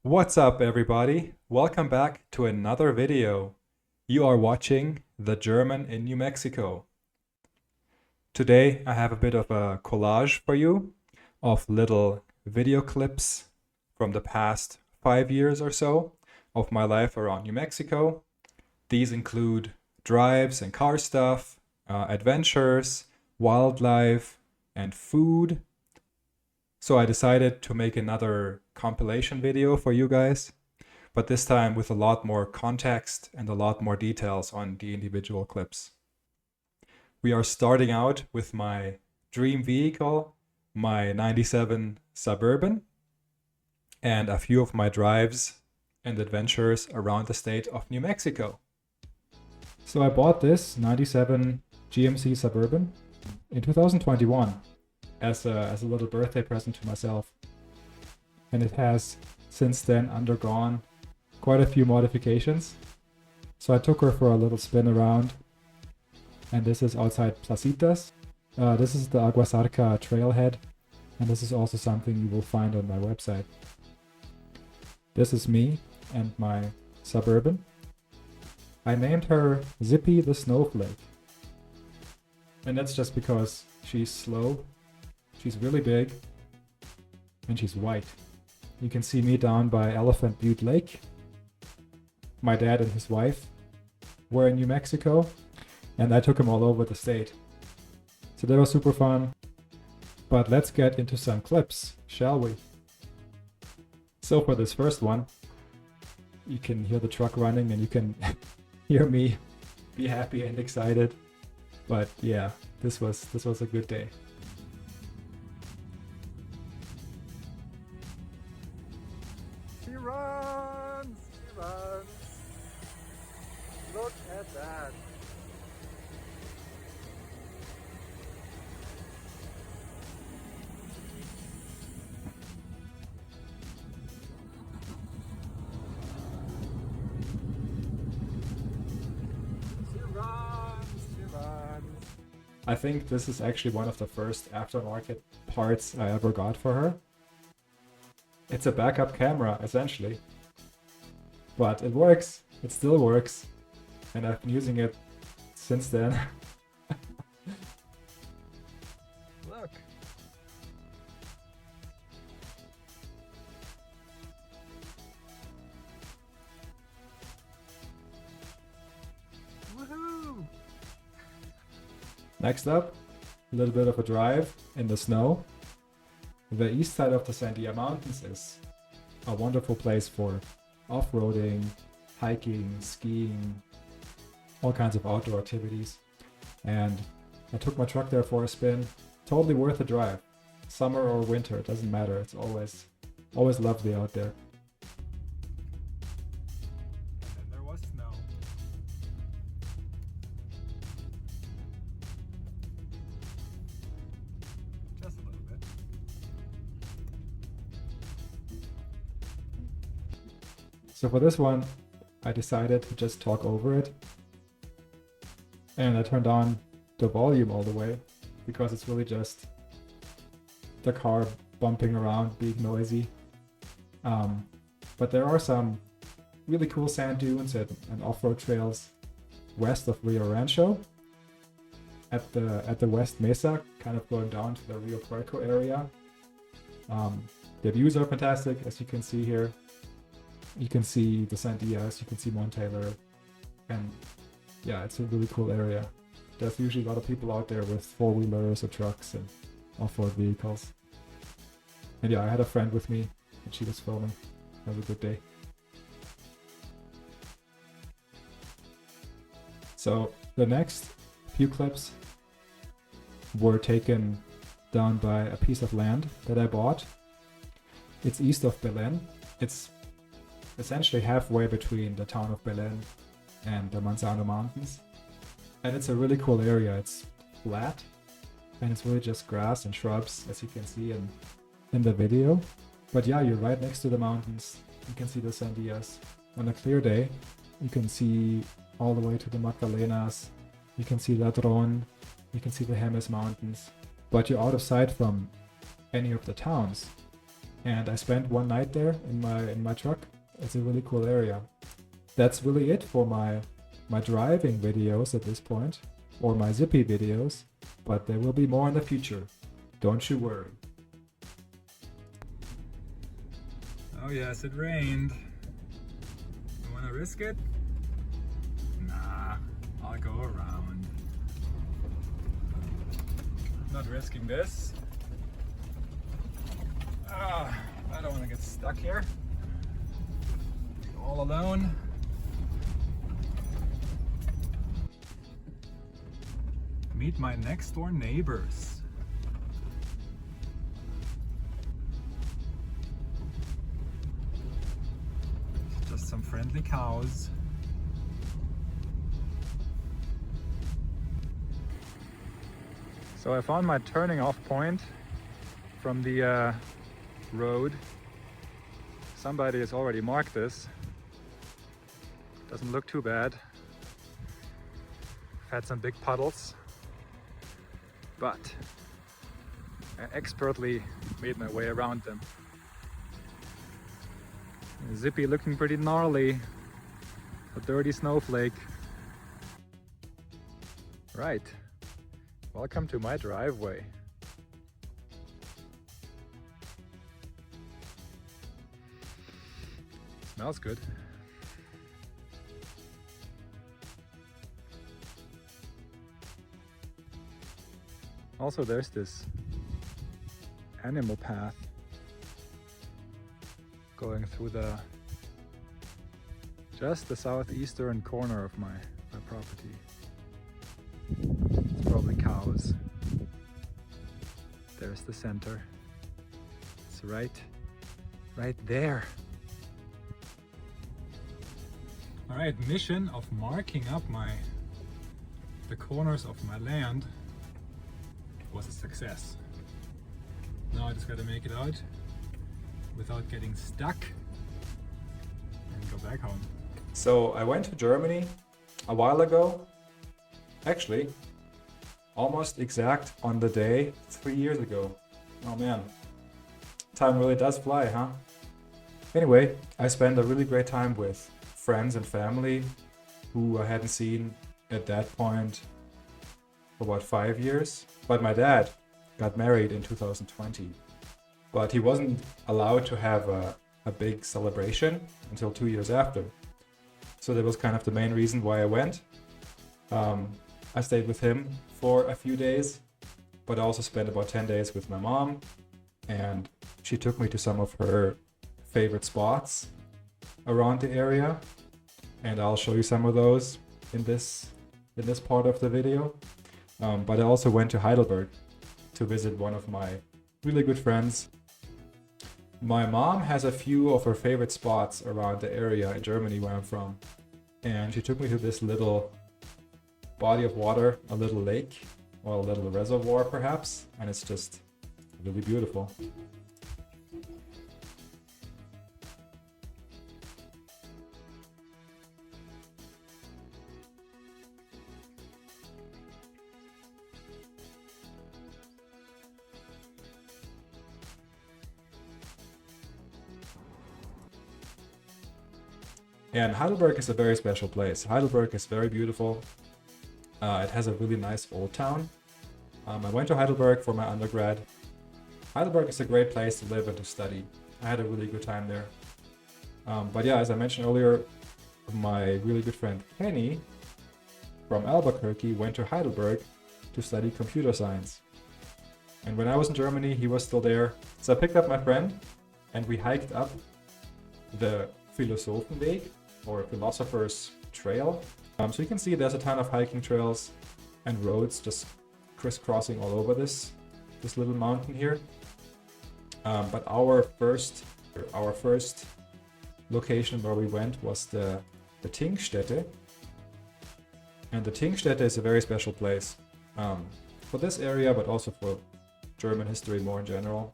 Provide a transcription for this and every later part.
What's up, everybody? Welcome back to another video. You are watching The German in New Mexico. Today I have a bit of a collage for you of little video clips from the past 5 years or so of my life around New Mexico. These include drives and car stuff, adventures, wildlife, and food. So I decided to make another compilation video for you guys, but this time with a lot more context and a lot more details on the individual clips. We are starting out with my dream vehicle, my 97 Suburban, and a few of my drives and adventures around the state of New Mexico. So I bought this 97 GMC Suburban in 2021 as a little birthday present to myself. And it has since then undergone quite a few modifications. So I took her for a little spin around, and this is outside Placitas. This is the Aguasarca trailhead, and this is also something you will find on my website. This is me and my Suburban. I named her Zippy the Snowflake. And that's just because she's slow, she's really big, and she's white. You can see me down by Elephant Butte Lake. My dad and his wife were in New Mexico, and I took him all over the state. So that was super fun. But let's get into some clips, shall we? So for this first one, you can hear the truck running and you can hear me be happy and excited. But yeah, this was a good day. She runs! She runs! Look at that! She runs! She runs! I think this is actually one of the first aftermarket parts I ever got for her. It's a backup camera, essentially. But it works. It still works. And I've been using it since then. Look! Woohoo! Next up, a little bit of a drive in the snow. The east side of the Sandia Mountains is a wonderful place for off-roading, hiking, skiing, all kinds of outdoor activities. And I took my truck there for a spin. Totally worth the drive. Summer or winter, it doesn't matter. It's always lovely out there. And then there was snow. Just a little bit. So for this one, I decided to just talk over it. And I turned on the volume all the way because it's really just the car bumping around, being noisy. But there are some really cool sand dunes and off-road trails west of Rio Rancho at the West Mesa, kind of going down to the Rio Puerco area. The views are fantastic, as you can see here. You can see the Sandias, you can see Mount Taylor, and yeah, it's a really cool area. There's usually a lot of people out there with four-wheelers or trucks and off-road vehicles. And yeah, I had a friend with me and she was filming. It was a good day. So the next few clips were taken down by a piece of land that I bought. It's east of Belen. It's essentially halfway between the town of Belen and the Manzano Mountains. And it's a really cool area. It's flat and it's really just grass and shrubs, as you can see in the video. But yeah, you're right next to the mountains. You can see the Sandias. On a clear day, you can see all the way to the Magdalenas. You can see Ladron. You can see the Jemez Mountains. But you're out of sight from any of the towns. and I spent one night there in my truck. It's a really cool area. That's really it for my driving videos at this point, or my Zippy videos, but there will be more in the future. Don't you worry. Oh yes, it rained. You wanna risk it? Nah, I'll go around. I'm not risking this. I don't wanna get stuck here. All alone. Meet my next door neighbors. Just some friendly cows. So I found my turning off point from the road. Somebody has already marked this. Doesn't look too bad. I've had some big puddles, but I expertly made my way around them. Zippy looking pretty gnarly, a dirty snowflake. Right, welcome to my driveway. Smells good. Also, there's this animal path going through just the southeastern corner of my property. It's probably cows. There's the center. It's right there. All right, mission of marking up the corners of my land was a success. Now I just gotta make it out without getting stuck and go back home. So I went to Germany a while ago. Actually, almost exact on the day 3 years ago. Oh man, time really does fly, huh? Anyway, I spent a really great time with friends and family who I hadn't seen at that point for about 5 years. But my dad got married in 2020. But he wasn't allowed to have a big celebration until 2 years after. So that was kind of the main reason why I went. I stayed with him for a few days, but I also spent about 10 days with my mom, and she took me to some of her favorite spots around the area, and I'll show you some of those in this part of the video. But I also went to Heidelberg to visit one of my really good friends. My mom has a few of her favorite spots around the area in Germany where I'm from, and she took me to this little body of water, a little lake, or a little reservoir perhaps, and it's just really beautiful. And Heidelberg is a very special place. Heidelberg is very beautiful. It has a really nice old town. I went to Heidelberg for my undergrad. Heidelberg is a great place to live and to study. I had a really good time there. But yeah, as I mentioned earlier, my really good friend Kenny from Albuquerque went to Heidelberg to study computer science. And when I was in Germany, he was still there. So I picked up my friend and we hiked up the Philosophenweg, or Philosopher's Trail. So you can see there's a ton of hiking trails and roads just crisscrossing all over this little mountain here. But our first location where we went was the Tingstätte. And the Tingstätte is a very special place for this area, but also for German history more in general.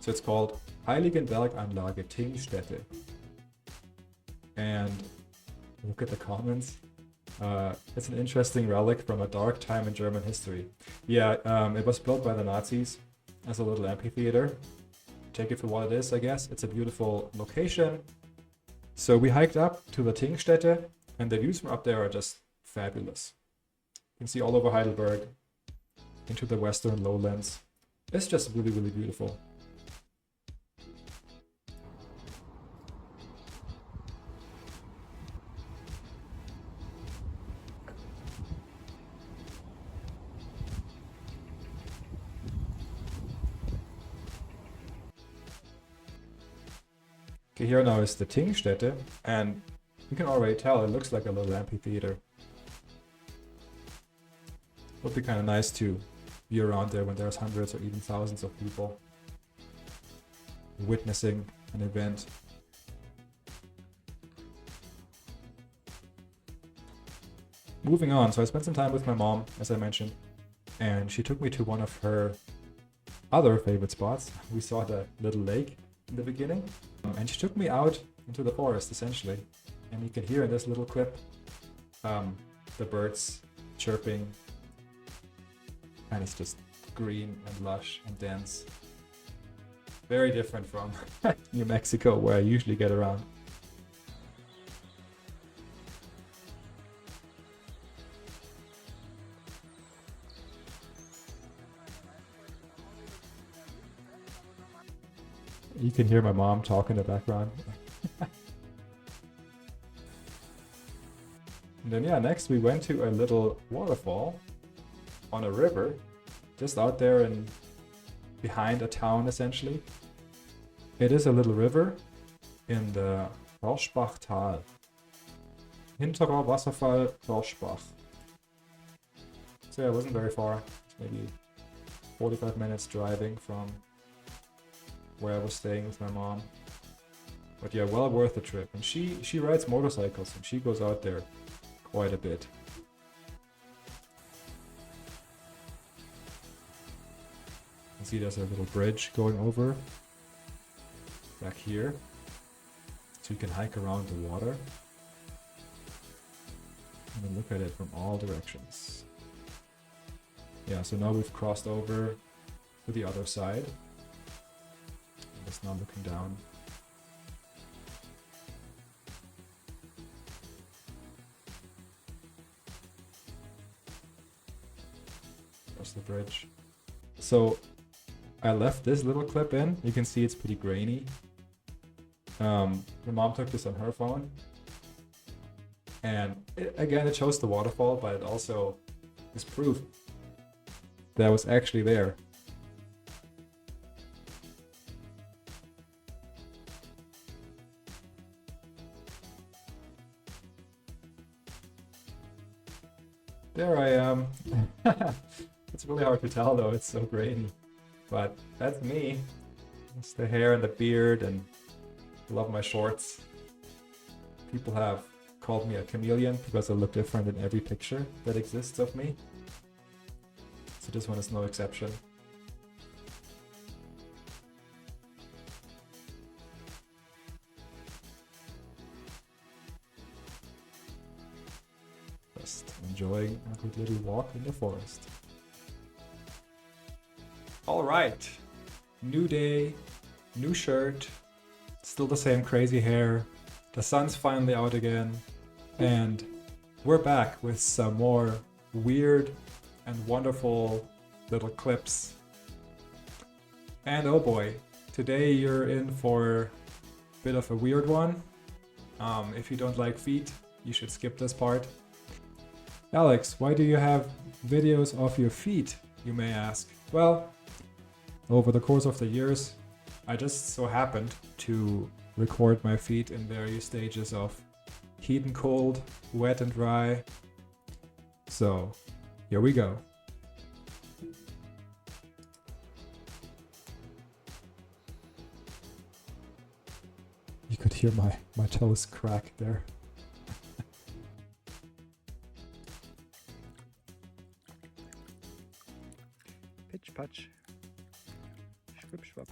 So it's called Heiligenberganlage Tingstätte. And look at the comments. It's an interesting relic from a dark time in German history. Yeah, it was built by the Nazis as a little amphitheater. Take it for what it is, I guess. It's a beautiful location. So we hiked up to the Tingstätte, and the views from up there are just fabulous. You can see all over Heidelberg, into the western lowlands. It's just really, really beautiful. Okay, here now is the Tingstätte, and you can already tell it looks like a little amphitheater. Would be kind of nice to be around there when there's hundreds or even thousands of people witnessing an event. Moving on, so I spent some time with my mom, as I mentioned, and she took me to one of her other favorite spots. We saw the little lake in the beginning, and she took me out into the forest, essentially. And you can hear in this little clip the birds chirping, and it's just green and lush and dense. Very different from New Mexico, where I usually get around. You can hear my mom talk in the background. And then yeah, next we went to a little waterfall on a river, just out there and behind a town essentially. It is a little river in the Rauschbachtal. Hinterer Wasserfall Rauschbach. So yeah, it wasn't very far. It's maybe 45 minutes driving from where I was staying with my mom. But yeah, well worth the trip. And she rides motorcycles and she goes out there quite a bit. You can see there's a little bridge going over back here. So you can hike around the water and then look at it from all directions. Yeah, so now we've crossed over to the other side. Just now looking down. There's the bridge. So I left this little clip in. You can see it's pretty grainy. My mom took this on her phone. And again, it shows the waterfall, but it also is proof that I was actually there. There I am. It's really hard to tell though, it's so grainy. But that's me. It's the hair and the beard, and I love my shorts. People have called me a chameleon because I look different in every picture that exists of me. So this one is no exception. Just enjoying a good little walk in the forest. Alright, new day, new shirt, still the same crazy hair, the sun's finally out again, and we're back with some more weird and wonderful little clips. And oh boy, today you're in for a bit of a weird one. If you don't like feet, you should skip this part. Alex, why do you have videos of your feet, you may ask? Well, over the course of the years, I just so happened to record my feet in various stages of heat and cold, wet and dry. So, here we go. You could hear my toes crack there. Pitch patch. Schwip schwap.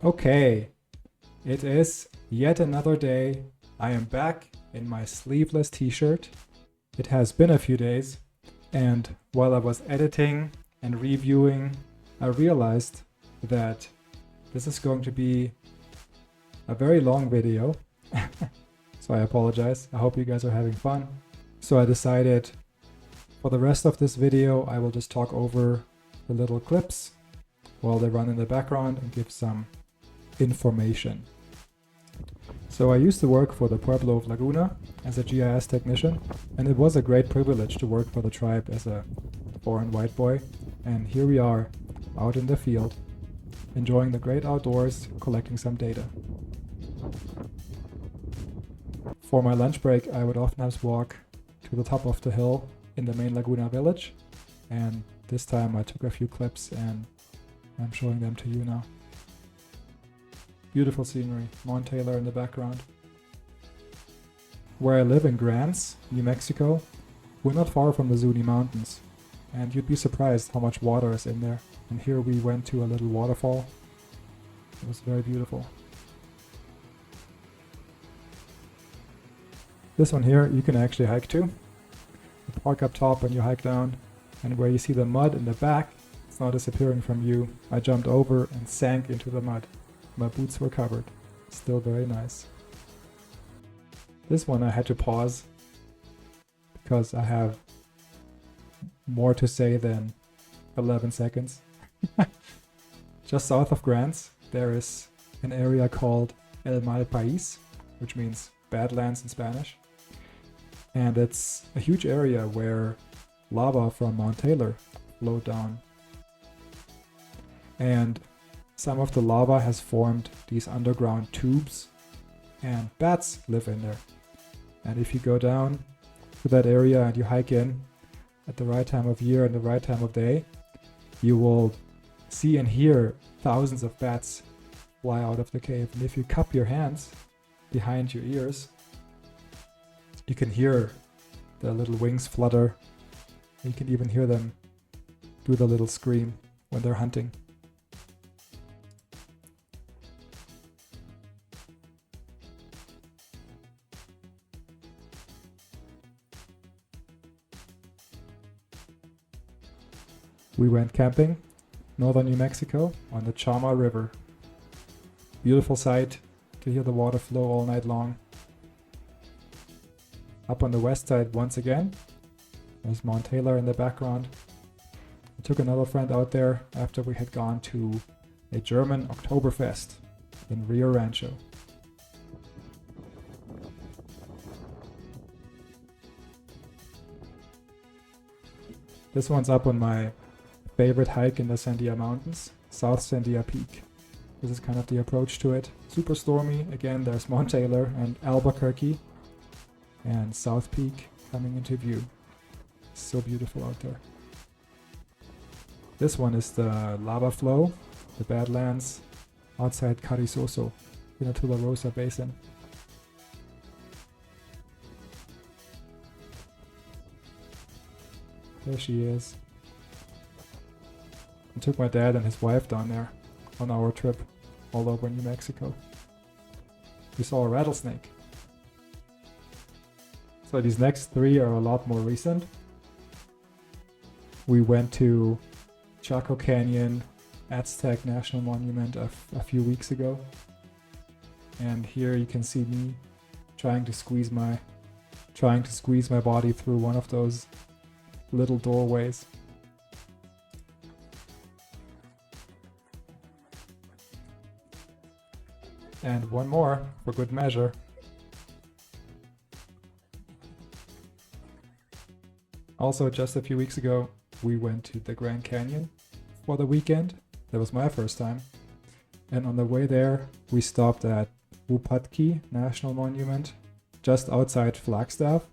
Okay, it is yet another day. I am back in my sleeveless t-shirt. It has been a few days, and while I was editing and reviewing, I realized that this is going to be a very long video. So I apologize. I hope you guys are having fun. So I decided for the rest of this video, I will just talk over the little clips while they run in the background and give some information. So I used to work for the Pueblo of Laguna as a GIS technician, and it was a great privilege to work for the tribe as a foreign white boy. And here we are, out in the field, enjoying the great outdoors, collecting some data. For my lunch break, I would often walk to the top of the hill in the main Laguna village, and this time I took a few clips and I'm showing them to you now. Beautiful scenery, Mount Taylor in the background. Where I live in Grants, New Mexico, we're not far from the Zuni Mountains, and you'd be surprised how much water is in there. And here we went to a little waterfall. It was very beautiful. This one here you can actually hike to. You park up top and you hike down, and where you see the mud in the back, it's not disappearing from you. I jumped over and sank into the mud. My boots were covered. Still very nice. This one I had to pause because I have more to say than 11 seconds. Just south of Grants, there is an area called El Mal País, which means Badlands in Spanish. And it's a huge area where lava from Mount Taylor flowed down. And some of the lava has formed these underground tubes, and bats live in there. And if you go down to that area and you hike in at the right time of year and the right time of day, you will see and hear thousands of bats fly out of the cave. And if you cup your hands behind your ears, you can hear the little wings flutter. You can even hear them do the little scream when they're hunting. We went camping, northern New Mexico, on the Chama River. Beautiful sight to hear the water flow all night long. Up on the west side once again, there's Mount Taylor in the background. I took another friend out there after we had gone to a German Oktoberfest in Rio Rancho. This one's up on my favorite hike in the Sandia Mountains, South Sandia Peak. This is kind of the approach to it. Super stormy. Again, there's Mount Taylor and Albuquerque and South Peak coming into view. So beautiful out there. This one is the lava flow, the Badlands outside Carrizoso in the Tularosa Basin. There she is. I took my dad and his wife down there on our trip all over New Mexico. We saw a rattlesnake. So these next three are a lot more recent. We went to Chaco Canyon, Aztec National Monument a few weeks ago. And here you can see me trying to squeeze my body through one of those little doorways. And one more for good measure. Also, just a few weeks ago, we went to the Grand Canyon for the weekend. That was my first time. And on the way there, we stopped at Wupatki National Monument, just outside Flagstaff.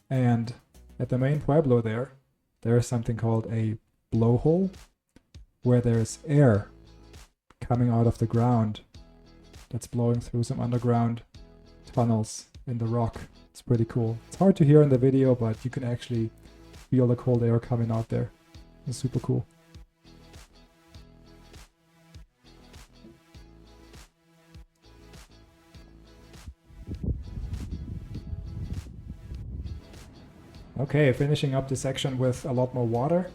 And at the main pueblo there is something called a blowhole, where there's air coming out of the ground that's blowing through some underground tunnels in the rock. It's pretty cool. It's hard to hear in the video, but you can actually feel the cold air coming out there. It's super cool. Okay, finishing up the section with a lot more water.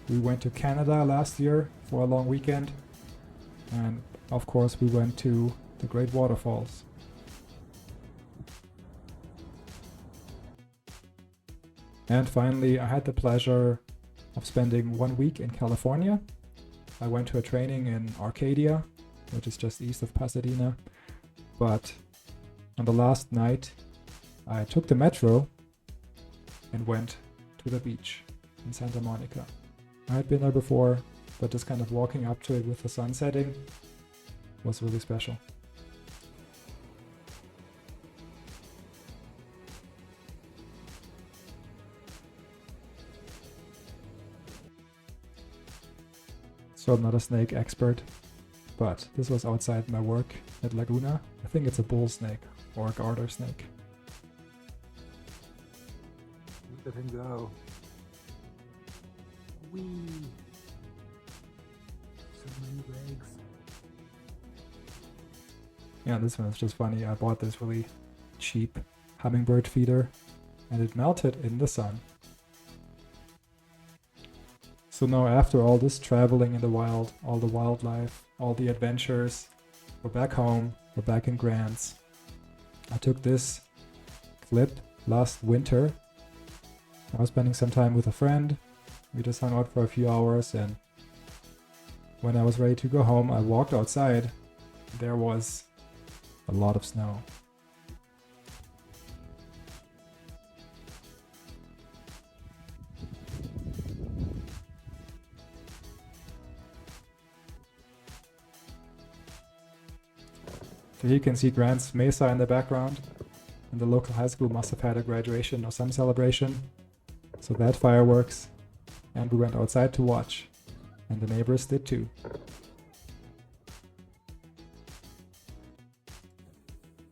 We went to Canada last year for a long weekend. And of course we went to the Great Waterfalls. And finally, I had the pleasure of spending 1 week in California. I went to a training in Arcadia, which is just east of Pasadena. But on the last night, I took the metro and went to the beach in Santa Monica. I had been there before, but just kind of walking up to it with the sun setting was really special. So I'm not a snake expert, but this was outside my work at Laguna. I think it's a bull snake or a garter snake. Look at him go. Whee! So many legs. Yeah, this one is just funny. I bought this really cheap hummingbird feeder and it melted in the sun. So now after all this traveling in the wild, all the wildlife, all the adventures, we're back home, we're back in Grants. I took this clip last winter. I was spending some time with a friend. We just hung out for a few hours, and when I was ready to go home, I walked outside. There was a lot of snow. So here you can see Grants Mesa in the background, and the local high school must have had a graduation or some celebration. So that fireworks, and we went outside to watch, and the neighbors did too.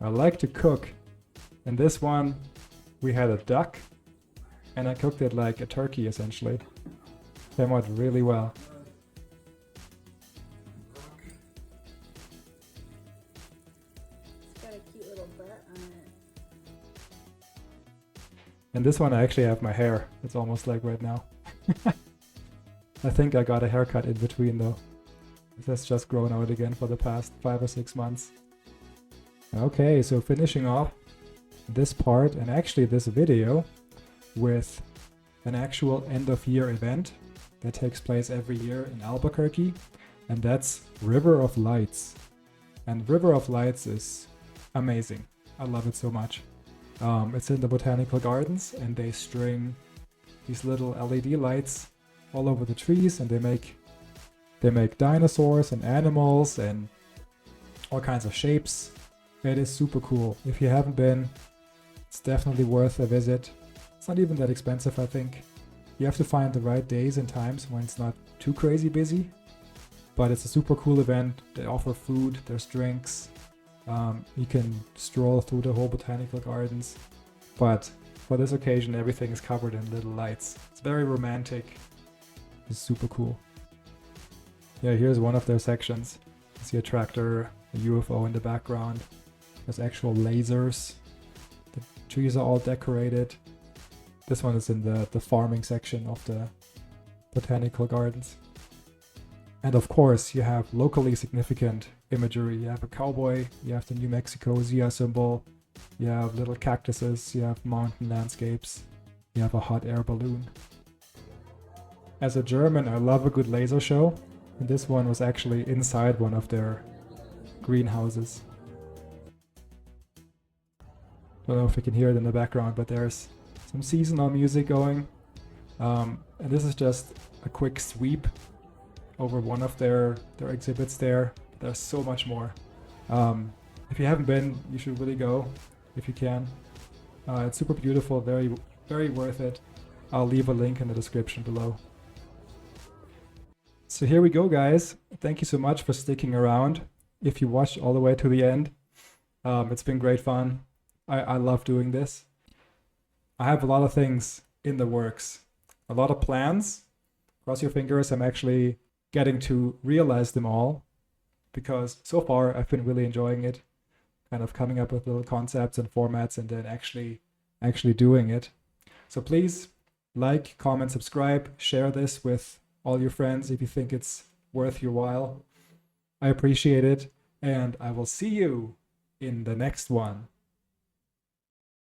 I like to cook. In this one, we had a duck, and I cooked it like a turkey essentially. Came out really well. And this one I actually have my hair. It's almost like right now. I think I got a haircut in between though. It has just grown out again for the past 5 or 6 months. Okay, so finishing off this part and actually this video with an actual end of year event that takes place every year in Albuquerque, and that's River of Lights. And River of Lights is amazing. I love it so much. It's in the botanical gardens, and they string these little LED lights all over the trees, and they make dinosaurs and animals and all kinds of shapes. It is super cool. If you haven't been, it's definitely worth a visit. It's not even that expensive, I think. You have to find the right days and times when it's not too crazy busy, but it's a super cool event. They offer food, there's drinks. You can stroll through the whole botanical gardens, but for this occasion everything is covered in little lights. It's very romantic. It's super cool. Yeah, here's one of their sections. You see a tractor, a UFO in the background. There's actual lasers. The trees are all decorated. This one is in the farming section of the botanical gardens. And of course, you have locally significant imagery. You have a cowboy, you have the New Mexico Zia symbol, you have little cactuses, you have mountain landscapes, you have a hot air balloon. As a German, I love a good laser show, and this one was actually inside one of their greenhouses. Don't know if you can hear it in the background, but there's some seasonal music going. And this is just a quick sweep over one of their exhibits there. There's so much more. If you haven't been, you should really go if you can. It's super beautiful, very, very worth it. I'll leave a link in the description below. So here we go, guys. Thank you so much for sticking around. If you watched all the way to the end, it's been great fun. I love doing this. I have a lot of things in the works, a lot of plans. Cross your fingers, I'm actually getting to realize them all, because so far I've been really enjoying it, kind of coming up with little concepts and formats and then actually doing it. So please like, comment, subscribe, share this with all your friends if you think it's worth your while. I appreciate it, and I will see you in the next one.